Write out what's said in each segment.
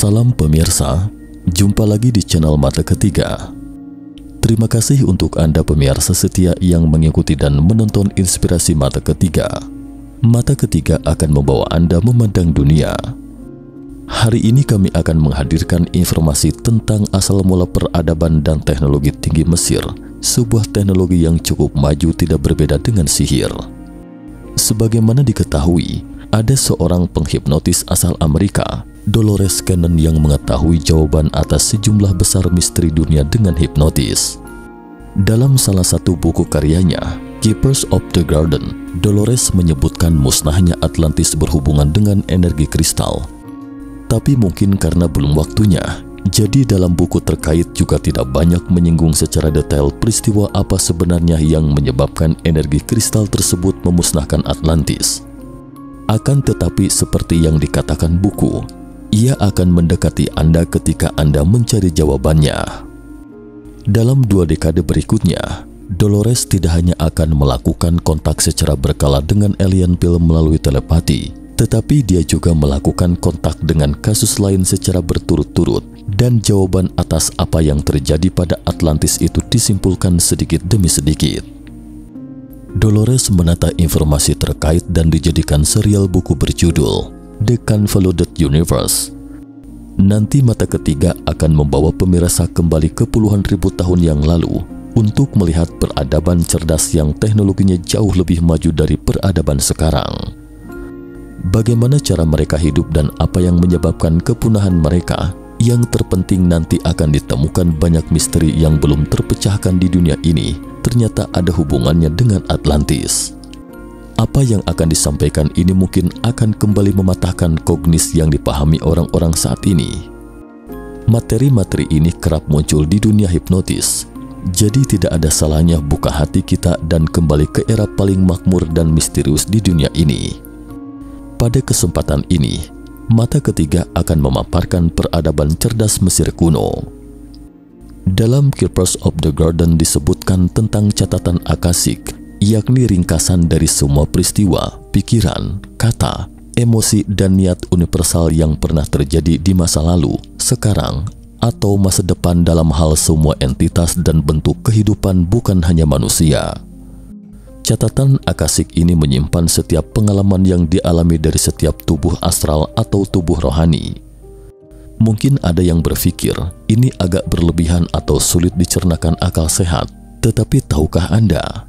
Salam pemirsa, jumpa lagi di channel Mata Ketiga. Terima kasih untuk Anda pemirsa setia yang mengikuti dan menonton inspirasi Mata Ketiga. Mata Ketiga akan membawa Anda memandang dunia. Hari ini kami akan menghadirkan informasi tentang asal mula peradaban dan teknologi tinggi Mesir, sebuah teknologi yang cukup maju tidak berbeda dengan sihir. Sebagaimana diketahui, ada seorang penghipnotis asal Amerika, Dolores Cannon, yang mengetahui jawaban atas sejumlah besar misteri dunia dengan hipnotis. Dalam salah satu buku karyanya, Keepers of the Garden, Dolores menyebutkan musnahnya Atlantis berhubungan dengan energi kristal. Tapi mungkin karena belum waktunya, jadi dalam buku terkait juga tidak banyak menyinggung secara detail peristiwa apa sebenarnya yang menyebabkan energi kristal tersebut memusnahkan Atlantis. Akan tetapi seperti yang dikatakan buku, ia akan mendekati Anda ketika Anda mencari jawabannya. Dalam 2 dekade berikutnya, Dolores tidak hanya akan melakukan kontak secara berkala dengan alien film melalui telepati, tetapi dia juga melakukan kontak dengan kasus lain secara berturut-turut, dan jawaban atas apa yang terjadi pada Atlantis itu disimpulkan sedikit demi sedikit. Dolores menata informasi terkait dan dijadikan serial buku berjudul The Convoluted Universe. Nanti Mata Ketiga akan membawa pemirsa kembali ke puluhan ribu tahun yang lalu untuk melihat peradaban cerdas yang teknologinya jauh lebih maju dari peradaban sekarang. Bagaimana cara mereka hidup dan apa yang menyebabkan kepunahan mereka? Yang terpenting nanti akan ditemukan banyak misteri yang belum terpecahkan di dunia ini, ternyata ada hubungannya dengan Atlantis. Apa yang akan disampaikan ini mungkin akan kembali mematahkan kognisi yang dipahami orang-orang saat ini. Materi-materi ini kerap muncul di dunia hipnotis, jadi tidak ada salahnya buka hati kita dan kembali ke era paling makmur dan misterius di dunia ini. Pada kesempatan ini, Mata Ketiga akan memaparkan peradaban cerdas Mesir kuno. Dalam Keepers of the Garden disebutkan tentang catatan akasik, yakni ringkasan dari semua peristiwa, pikiran, kata, emosi, dan niat universal yang pernah terjadi di masa lalu, sekarang, atau masa depan dalam hal semua entitas dan bentuk kehidupan bukan hanya manusia. Catatan akasik ini menyimpan setiap pengalaman yang dialami dari setiap tubuh astral atau tubuh rohani. Mungkin ada yang berpikir ini agak berlebihan atau sulit dicernakan akal sehat, tetapi tahukah Anda?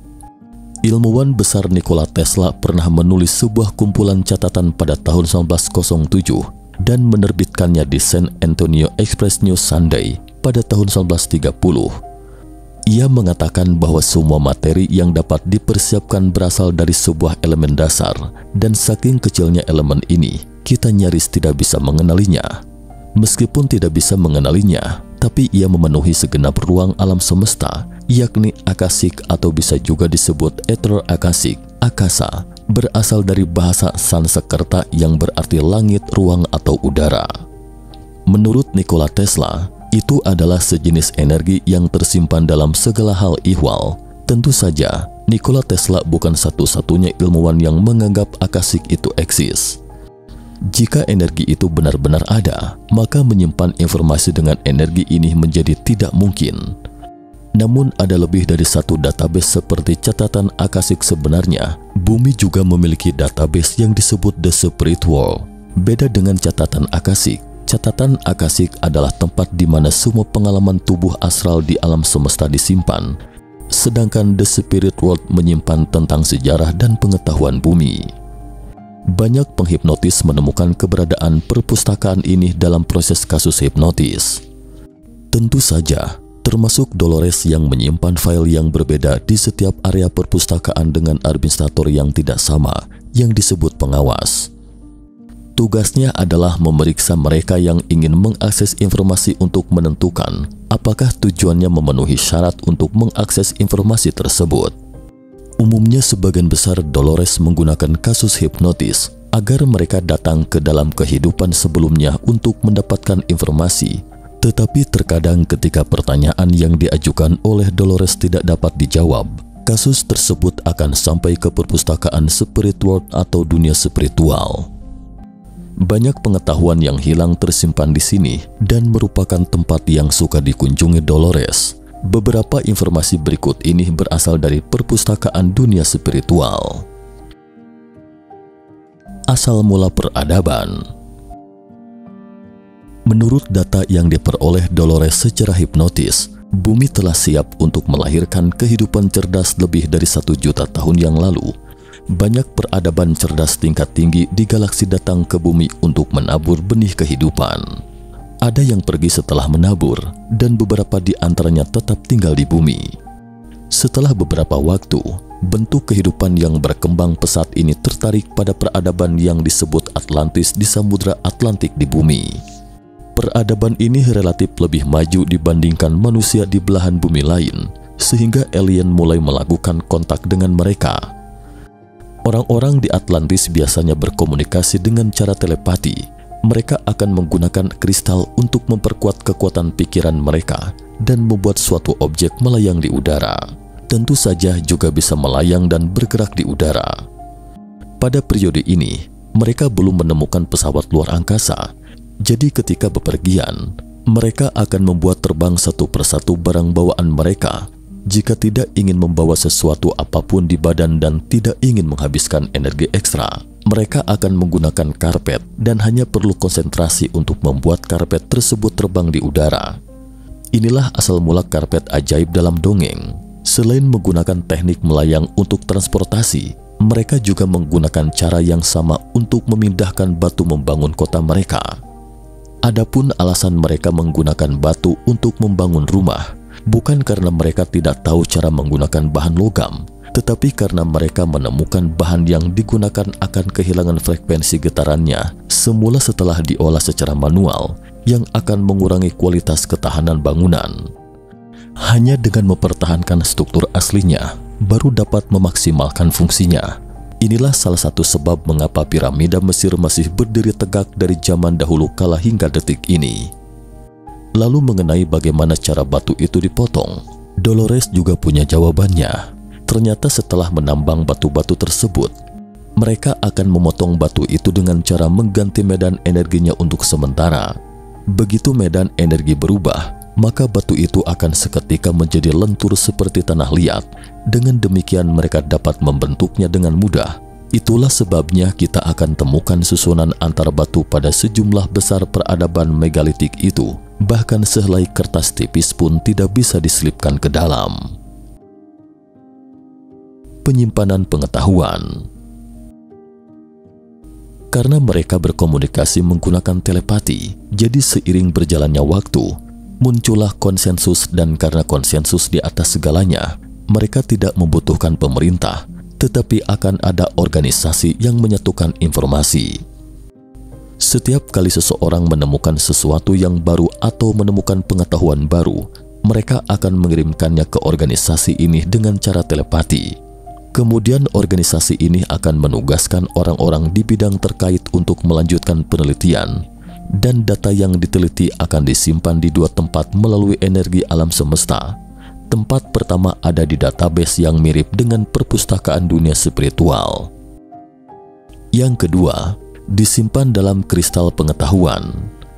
Ilmuwan besar Nikola Tesla pernah menulis sebuah kumpulan catatan pada tahun 1907 dan menerbitkannya di San Antonio Express News Sunday pada tahun 1930. Ia mengatakan bahwa semua materi yang dapat dipersiapkan berasal dari sebuah elemen dasar, dan saking kecilnya elemen ini, kita nyaris tidak bisa mengenalinya. Meskipun tidak bisa mengenalinya, tapi ia memenuhi segenap ruang alam semesta, yakni akasik atau bisa juga disebut ether akasik, akasa, berasal dari bahasa Sanskerta yang berarti langit, ruang, atau udara. Menurut Nikola Tesla, itu adalah sejenis energi yang tersimpan dalam segala hal ihwal. Tentu saja, Nikola Tesla bukan satu-satunya ilmuwan yang menganggap akasik itu eksis. Jika energi itu benar-benar ada, maka menyimpan informasi dengan energi ini menjadi tidak mungkin. Namun ada lebih dari satu database seperti catatan akasik sebenarnya. Bumi juga memiliki database yang disebut The Spirit World. Beda dengan catatan akasik. Catatan akasik adalah tempat di mana semua pengalaman tubuh astral di alam semesta disimpan, sedangkan The Spirit World menyimpan tentang sejarah dan pengetahuan bumi. Banyak penghipnotis menemukan keberadaan perpustakaan ini dalam proses kasus hipnotis. Tentu saja, termasuk Dolores yang menyimpan file yang berbeda di setiap area perpustakaan dengan administrator yang tidak sama, yang disebut pengawas. Tugasnya adalah memeriksa mereka yang ingin mengakses informasi untuk menentukan apakah tujuannya memenuhi syarat untuk mengakses informasi tersebut. Umumnya sebagian besar Dolores menggunakan kasus hipnotis agar mereka datang ke dalam kehidupan sebelumnya untuk mendapatkan informasi. Tetapi terkadang ketika pertanyaan yang diajukan oleh Dolores tidak dapat dijawab, kasus tersebut akan sampai ke perpustakaan Spirit World atau dunia spiritual. Banyak pengetahuan yang hilang tersimpan di sini dan merupakan tempat yang suka dikunjungi Dolores. Beberapa informasi berikut ini berasal dari perpustakaan dunia spiritual. Asal mula peradaban. Menurut data yang diperoleh Dolores secara hipnotis, bumi telah siap untuk melahirkan kehidupan cerdas lebih dari 1 juta tahun yang lalu. Banyak peradaban cerdas tingkat tinggi di galaksi datang ke bumi untuk menabur benih kehidupan. Ada yang pergi setelah menabur, dan beberapa di antaranya tetap tinggal di bumi. Setelah beberapa waktu, bentuk kehidupan yang berkembang pesat ini tertarik pada peradaban yang disebut Atlantis di Samudra Atlantik di bumi. Peradaban ini relatif lebih maju dibandingkan manusia di belahan bumi lain, sehingga alien mulai melakukan kontak dengan mereka. Orang-orang di Atlantis biasanya berkomunikasi dengan cara telepati. Mereka akan menggunakan kristal untuk memperkuat kekuatan pikiran mereka dan membuat suatu objek melayang di udara. Tentu saja juga bisa melayang dan bergerak di udara. Pada periode ini, mereka belum menemukan pesawat luar angkasa. Jadi ketika bepergian, mereka akan membuat terbang satu persatu barang bawaan mereka. Jika tidak ingin membawa sesuatu apapun di badan dan tidak ingin menghabiskan energi ekstra, mereka akan menggunakan karpet dan hanya perlu konsentrasi untuk membuat karpet tersebut terbang di udara. Inilah asal mula karpet ajaib dalam dongeng. Selain menggunakan teknik melayang untuk transportasi, mereka juga menggunakan cara yang sama untuk memindahkan batu membangun kota mereka. Adapun alasan mereka menggunakan batu untuk membangun rumah, bukan karena mereka tidak tahu cara menggunakan bahan logam, tetapi karena mereka menemukan bahan yang digunakan akan kehilangan frekuensi getarannya semula setelah diolah secara manual, yang akan mengurangi kualitas ketahanan bangunan. Hanya dengan mempertahankan struktur aslinya, baru dapat memaksimalkan fungsinya. Inilah salah satu sebab mengapa piramida Mesir masih berdiri tegak dari zaman dahulu kala hingga detik ini. Lalu mengenai bagaimana cara batu itu dipotong, Dolores juga punya jawabannya. Ternyata setelah menambang batu-batu tersebut, mereka akan memotong batu itu dengan cara mengganti medan energinya untuk sementara. Begitu medan energi berubah, maka batu itu akan seketika menjadi lentur seperti tanah liat. Dengan demikian mereka dapat membentuknya dengan mudah. Itulah sebabnya kita akan temukan susunan antar batu pada sejumlah besar peradaban megalitik itu. Bahkan sehelai kertas tipis pun tidak bisa diselipkan ke dalam. Penyimpanan pengetahuan. Karena mereka berkomunikasi menggunakan telepati, jadi seiring berjalannya waktu, muncullah konsensus, dan karena konsensus di atas segalanya, mereka tidak membutuhkan pemerintah, tetapi akan ada organisasi yang menyatukan informasi. Setiap kali seseorang menemukan sesuatu yang baru atau menemukan pengetahuan baru, mereka akan mengirimkannya ke organisasi ini dengan cara telepati. Kemudian organisasi ini akan menugaskan orang-orang di bidang terkait untuk melanjutkan penelitian, dan data yang diteliti akan disimpan di 2 tempat melalui energi alam semesta. Tempat pertama ada di database yang mirip dengan perpustakaan dunia spiritual. Yang kedua, disimpan dalam kristal pengetahuan.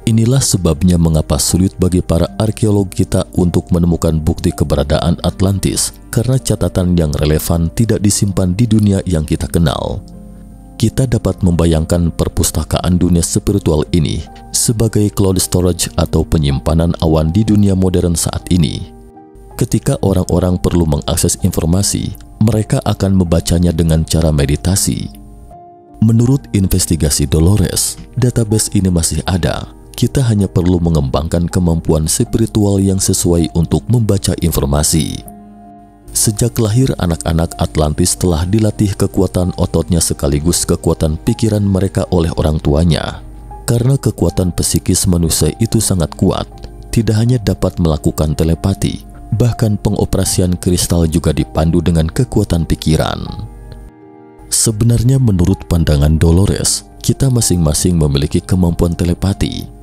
Inilah sebabnya mengapa sulit bagi para arkeolog kita untuk menemukan bukti keberadaan Atlantis, karena catatan yang relevan tidak disimpan di dunia yang kita kenal. Kita dapat membayangkan perpustakaan dunia spiritual ini sebagai cloud storage atau penyimpanan awan di dunia modern saat ini. Ketika orang-orang perlu mengakses informasi, mereka akan membacanya dengan cara meditasi. Menurut investigasi Dolores, database ini masih ada. Kita hanya perlu mengembangkan kemampuan spiritual yang sesuai untuk membaca informasi. Sejak lahir, anak-anak Atlantis telah dilatih kekuatan ototnya sekaligus kekuatan pikiran mereka oleh orang tuanya. Karena kekuatan psikis manusia itu sangat kuat, tidak hanya dapat melakukan telepati, bahkan pengoperasian kristal juga dipandu dengan kekuatan pikiran. Sebenarnya menurut pandangan Dolores, kita masing-masing memiliki kemampuan telepati.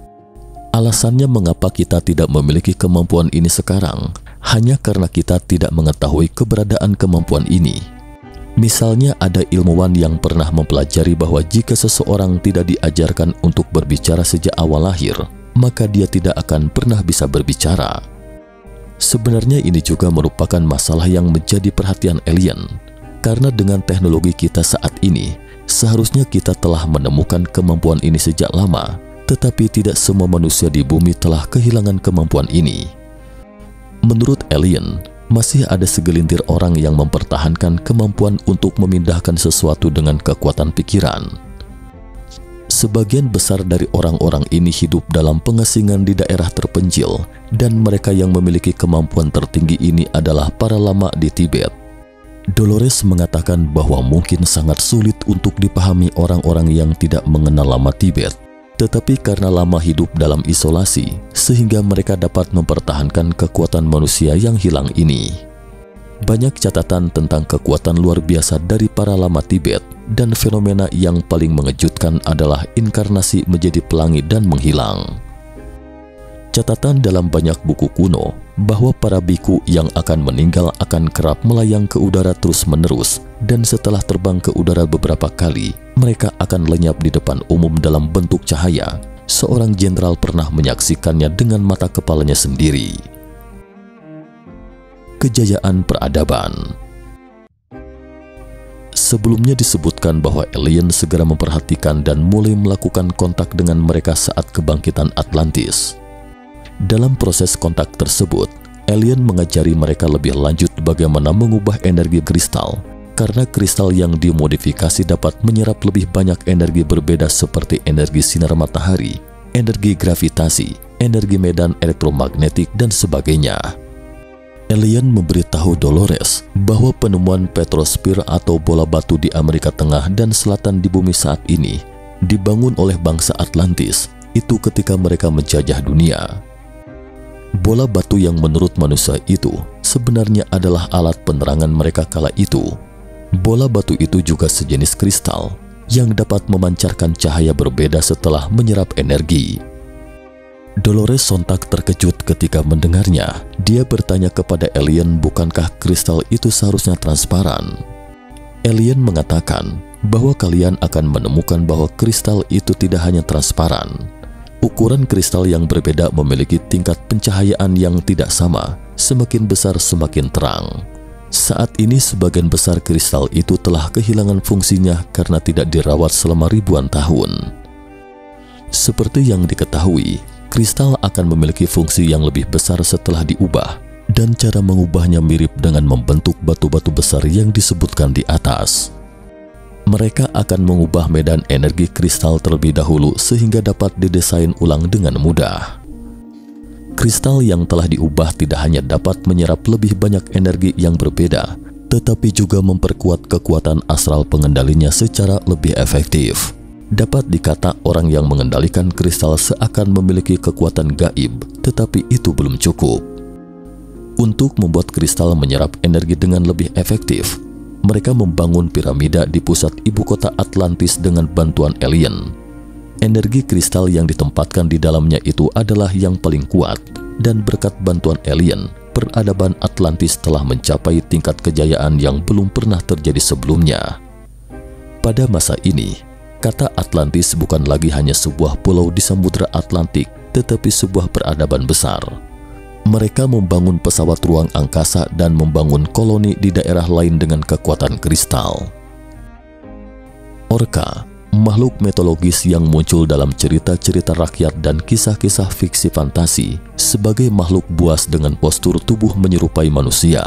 Alasannya mengapa kita tidak memiliki kemampuan ini sekarang, hanya karena kita tidak mengetahui keberadaan kemampuan ini. Misalnya ada ilmuwan yang pernah mempelajari bahwa jika seseorang tidak diajarkan untuk berbicara sejak awal lahir, maka dia tidak akan pernah bisa berbicara. Sebenarnya ini juga merupakan masalah yang menjadi perhatian alien, karena dengan teknologi kita saat ini, seharusnya kita telah menemukan kemampuan ini sejak lama, tetapi tidak semua manusia di bumi telah kehilangan kemampuan ini. Menurut alien, masih ada segelintir orang yang mempertahankan kemampuan untuk memindahkan sesuatu dengan kekuatan pikiran. Sebagian besar dari orang-orang ini hidup dalam pengasingan di daerah terpencil, dan mereka yang memiliki kemampuan tertinggi ini adalah para lama di Tibet. Dolores mengatakan bahwa mungkin sangat sulit untuk dipahami orang-orang yang tidak mengenal lama Tibet, tetapi karena lama hidup dalam isolasi, sehingga mereka dapat mempertahankan kekuatan manusia yang hilang ini. Banyak catatan tentang kekuatan luar biasa dari para lama Tibet, dan fenomena yang paling mengejutkan adalah inkarnasi menjadi pelangi dan menghilang. Catatan dalam banyak buku kuno bahwa para biku yang akan meninggal akan kerap melayang ke udara terus-menerus, dan setelah terbang ke udara beberapa kali, mereka akan lenyap di depan umum dalam bentuk cahaya. Seorang jenderal pernah menyaksikannya dengan mata kepalanya sendiri. Kejayaan peradaban. Sebelumnya disebutkan bahwa alien segera memperhatikan dan mulai melakukan kontak dengan mereka saat kebangkitan Atlantis. Dalam proses kontak tersebut, alien mengajari mereka lebih lanjut bagaimana mengubah energi kristal, karena kristal yang dimodifikasi dapat menyerap lebih banyak energi berbeda seperti energi sinar matahari, energi gravitasi, energi medan elektromagnetik, dan sebagainya. Alien memberitahu Dolores bahwa penemuan petrosphere atau bola batu di Amerika Tengah dan Selatan di bumi saat ini dibangun oleh bangsa Atlantis itu ketika mereka menjajah dunia. Bola batu yang menurut manusia itu sebenarnya adalah alat penerangan mereka kala itu. Bola batu itu juga sejenis kristal yang dapat memancarkan cahaya berbeda setelah menyerap energi. Dolores sontak terkejut ketika mendengarnya. Dia bertanya kepada alien, bukankah kristal itu seharusnya transparan? Alien mengatakan bahwa kalian akan menemukan bahwa kristal itu tidak hanya transparan. Ukuran kristal yang berbeda memiliki tingkat pencahayaan yang tidak sama. Semakin besar semakin terang. Saat ini sebagian besar kristal itu telah kehilangan fungsinya karena tidak dirawat selama ribuan tahun. Seperti yang diketahui, kristal akan memiliki fungsi yang lebih besar setelah diubah, dan cara mengubahnya mirip dengan membentuk batu-batu besar yang disebutkan di atas. Mereka akan mengubah medan energi kristal terlebih dahulu sehingga dapat didesain ulang dengan mudah. Kristal yang telah diubah tidak hanya dapat menyerap lebih banyak energi yang berbeda, tetapi juga memperkuat kekuatan astral pengendalinya secara lebih efektif. Dapat dikata orang yang mengendalikan kristal seakan memiliki kekuatan gaib, tetapi itu belum cukup. Untuk membuat kristal menyerap energi dengan lebih efektif, mereka membangun piramida di pusat ibu kota Atlantis dengan bantuan alien. Energi kristal yang ditempatkan di dalamnya itu adalah yang paling kuat, dan berkat bantuan alien, peradaban Atlantis telah mencapai tingkat kejayaan yang belum pernah terjadi sebelumnya. Pada masa ini, kata Atlantis bukan lagi hanya sebuah pulau di Samudra Atlantik, tetapi sebuah peradaban besar. Mereka membangun pesawat ruang angkasa dan membangun koloni di daerah lain dengan kekuatan kristal. Orka, makhluk mitologis yang muncul dalam cerita-cerita rakyat dan kisah-kisah fiksi fantasi, sebagai makhluk buas dengan postur tubuh menyerupai manusia.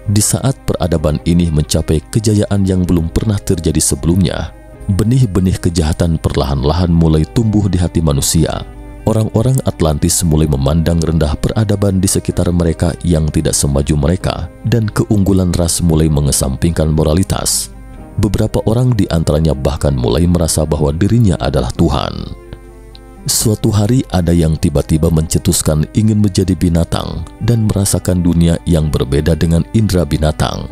Di saat peradaban ini mencapai kejayaan yang belum pernah terjadi sebelumnya, benih-benih kejahatan perlahan-lahan mulai tumbuh di hati manusia. Orang-orang Atlantis mulai memandang rendah peradaban di sekitar mereka yang tidak semaju mereka, dan keunggulan ras mulai mengesampingkan moralitas. Beberapa orang di antaranya bahkan mulai merasa bahwa dirinya adalah Tuhan. Suatu hari ada yang tiba-tiba mencetuskan ingin menjadi binatang dan merasakan dunia yang berbeda dengan indera binatang.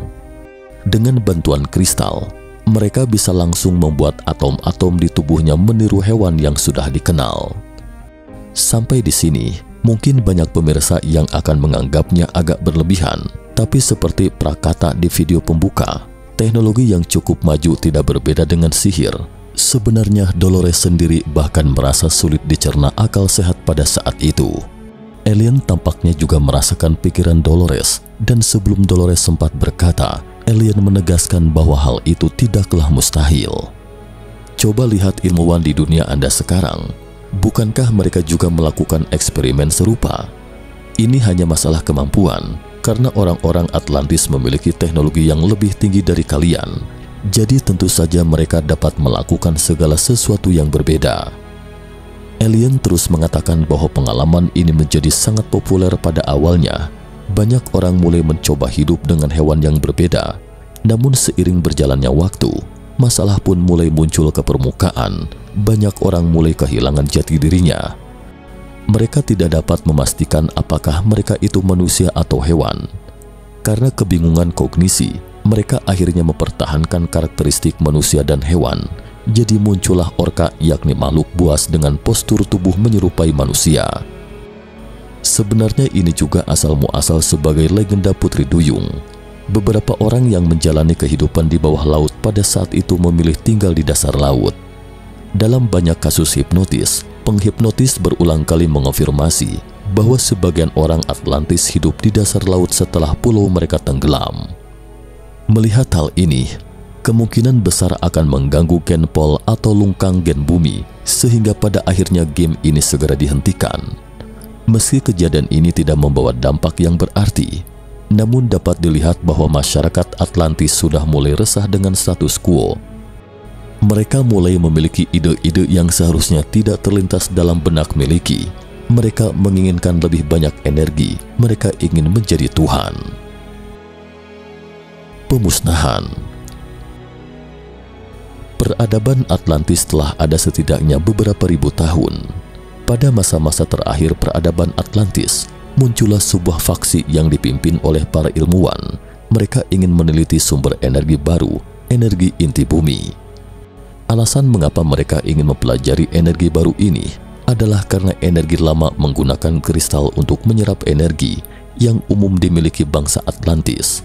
Dengan bantuan kristal, mereka bisa langsung membuat atom-atom di tubuhnya meniru hewan yang sudah dikenal. Sampai di sini, mungkin banyak pemirsa yang akan menganggapnya agak berlebihan, tapi seperti prakata di video pembuka, Teknologi yang cukup maju tidak berbeda dengan sihir. Sebenarnya Dolores sendiri bahkan merasa sulit dicerna akal sehat pada saat itu. Alien tampaknya juga merasakan pikiran Dolores, dan sebelum Dolores sempat berkata, Alien menegaskan bahwa hal itu tidaklah mustahil. Coba lihat ilmuwan di dunia Anda sekarang. Bukankah mereka juga melakukan eksperimen serupa? Ini hanya masalah kemampuan, karena orang-orang Atlantis memiliki teknologi yang lebih tinggi dari kalian. Jadi tentu saja mereka dapat melakukan segala sesuatu yang berbeda. Alien terus mengatakan bahwa pengalaman ini menjadi sangat populer pada awalnya. Banyak orang mulai mencoba hidup dengan hewan yang berbeda. Namun seiring berjalannya waktu, masalah pun mulai muncul ke permukaan. Banyak orang mulai kehilangan jati dirinya. Mereka tidak dapat memastikan apakah mereka itu manusia atau hewan. Karena kebingungan kognisi, mereka akhirnya mempertahankan karakteristik manusia dan hewan. Jadi muncullah orka, yakni makhluk buas dengan postur tubuh menyerupai manusia. Sebenarnya ini juga asal-muasal sebagai legenda Putri Duyung. Beberapa orang yang menjalani kehidupan di bawah laut pada saat itu memilih tinggal di dasar laut. Dalam banyak kasus hipnotis, penghipnotis berulang kali mengonfirmasi bahwa sebagian orang Atlantis hidup di dasar laut setelah pulau mereka tenggelam. Melihat hal ini, kemungkinan besar akan mengganggu genpol atau lungkang gen bumi, sehingga pada akhirnya game ini segera dihentikan. Meski kejadian ini tidak membawa dampak yang berarti, namun dapat dilihat bahwa masyarakat Atlantis sudah mulai resah dengan status quo. Mereka mulai memiliki ide-ide yang seharusnya tidak terlintas dalam benak miliki. Mereka menginginkan lebih banyak energi, mereka ingin menjadi Tuhan. Pemusnahan. Peradaban Atlantis telah ada setidaknya beberapa ribu tahun. Pada masa-masa terakhir peradaban Atlantis, muncullah sebuah faksi yang dipimpin oleh para ilmuwan. Mereka ingin meneliti sumber energi baru, energi inti bumi. Alasan mengapa mereka ingin mempelajari energi baru ini adalah karena energi lama menggunakan kristal untuk menyerap energi yang umum dimiliki bangsa Atlantis.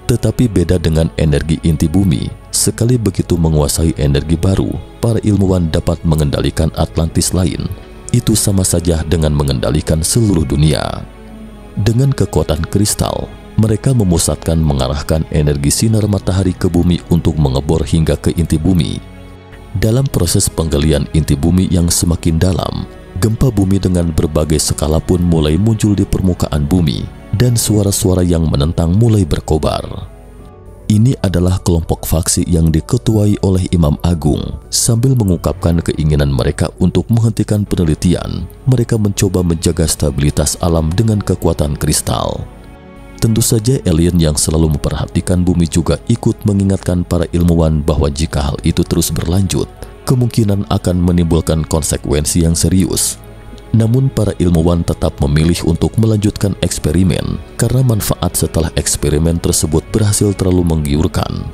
Tetapi beda dengan energi inti bumi, sekali begitu menguasai energi baru, para ilmuwan dapat mengendalikan Atlantis lain. Itu sama saja dengan mengendalikan seluruh dunia. Dengan kekuatan kristal, mereka memusatkan mengarahkan energi sinar matahari ke bumi untuk mengebor hingga ke inti bumi. Dalam proses penggalian inti bumi yang semakin dalam, gempa bumi dengan berbagai skala pun mulai muncul di permukaan bumi, dan suara-suara yang menentang mulai berkobar. Ini adalah kelompok faksi yang diketuai oleh Imam Agung. Sambil mengungkapkan keinginan mereka untuk menghentikan penelitian, mereka mencoba menjaga stabilitas alam dengan kekuatan kristal. Tentu saja alien yang selalu memperhatikan bumi juga ikut mengingatkan para ilmuwan bahwa jika hal itu terus berlanjut, kemungkinan akan menimbulkan konsekuensi yang serius. Namun para ilmuwan tetap memilih untuk melanjutkan eksperimen karena manfaat setelah eksperimen tersebut berhasil terlalu menggiurkan.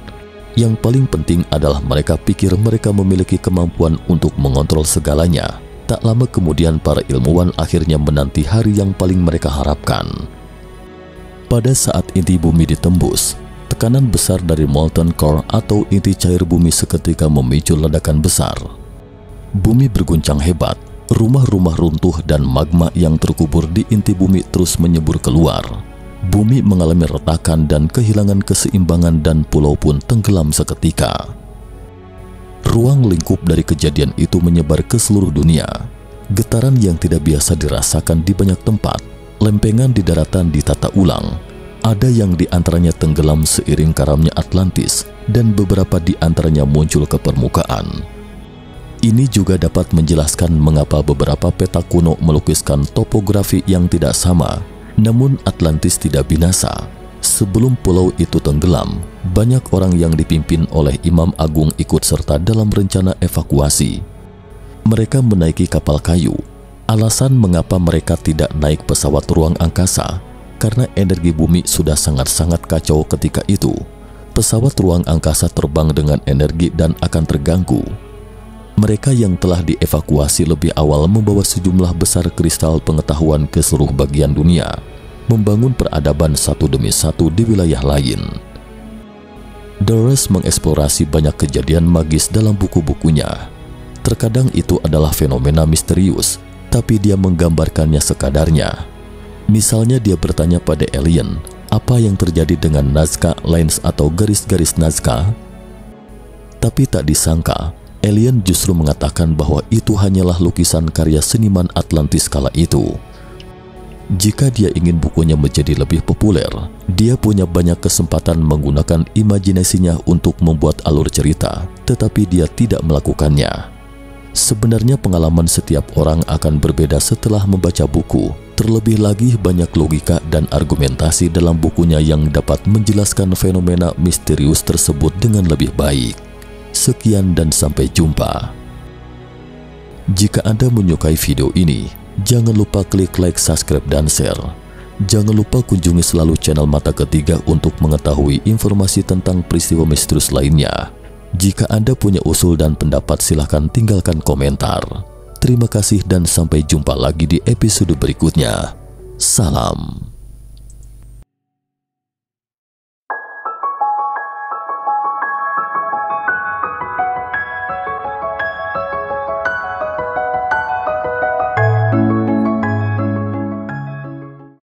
Yang paling penting adalah mereka pikir mereka memiliki kemampuan untuk mengontrol segalanya. Tak lama kemudian para ilmuwan akhirnya menanti hari yang paling mereka harapkan. Pada saat inti bumi ditembus, tekanan besar dari molten core atau inti cair bumi seketika memicu ledakan besar. Bumi berguncang hebat. Rumah-rumah runtuh dan magma yang terkubur di inti bumi terus menyembur keluar. Bumi mengalami retakan dan kehilangan keseimbangan dan pulau pun tenggelam seketika. Ruang lingkup dari kejadian itu menyebar ke seluruh dunia. Getaran yang tidak biasa dirasakan di banyak tempat. Lempengan di daratan ditata ulang. Ada yang di antaranya tenggelam seiring karamnya Atlantis dan beberapa di antaranya muncul ke permukaan. Ini juga dapat menjelaskan mengapa beberapa peta kuno melukiskan topografi yang tidak sama. Namun Atlantis tidak binasa. Sebelum pulau itu tenggelam, banyak orang yang dipimpin oleh Imam Agung ikut serta dalam rencana evakuasi. Mereka menaiki kapal kayu. Alasan mengapa mereka tidak naik pesawat ruang angkasa, karena energi bumi sudah sangat-sangat kacau ketika itu. Pesawat ruang angkasa terbang dengan energi dan akan terganggu. Mereka yang telah dievakuasi lebih awal membawa sejumlah besar kristal pengetahuan ke seluruh bagian dunia, membangun peradaban satu demi satu di wilayah lain. Dolores mengeksplorasi banyak kejadian magis dalam buku-bukunya. Terkadang itu adalah fenomena misterius, tapi dia menggambarkannya sekadarnya. Misalnya dia bertanya pada alien, apa yang terjadi dengan naskah lines atau garis-garis naskah? Tapi tak disangka, alien justru mengatakan bahwa itu hanyalah lukisan karya seniman Atlantis kala itu. Jika dia ingin bukunya menjadi lebih populer, dia punya banyak kesempatan menggunakan imajinasinya untuk membuat alur cerita, tetapi dia tidak melakukannya. Sebenarnya pengalaman setiap orang akan berbeda setelah membaca buku. Terlebih lagi banyak logika dan argumentasi dalam bukunya yang dapat menjelaskan fenomena misterius tersebut dengan lebih baik. Sekian dan sampai jumpa. Jika Anda menyukai video ini, jangan lupa klik like, subscribe, dan share. Jangan lupa kunjungi selalu channel Mata Ketiga untuk mengetahui informasi tentang peristiwa misterius lainnya. Jika Anda punya usul dan pendapat, silahkan tinggalkan komentar. Terima kasih dan sampai jumpa lagi di episode berikutnya. Salam.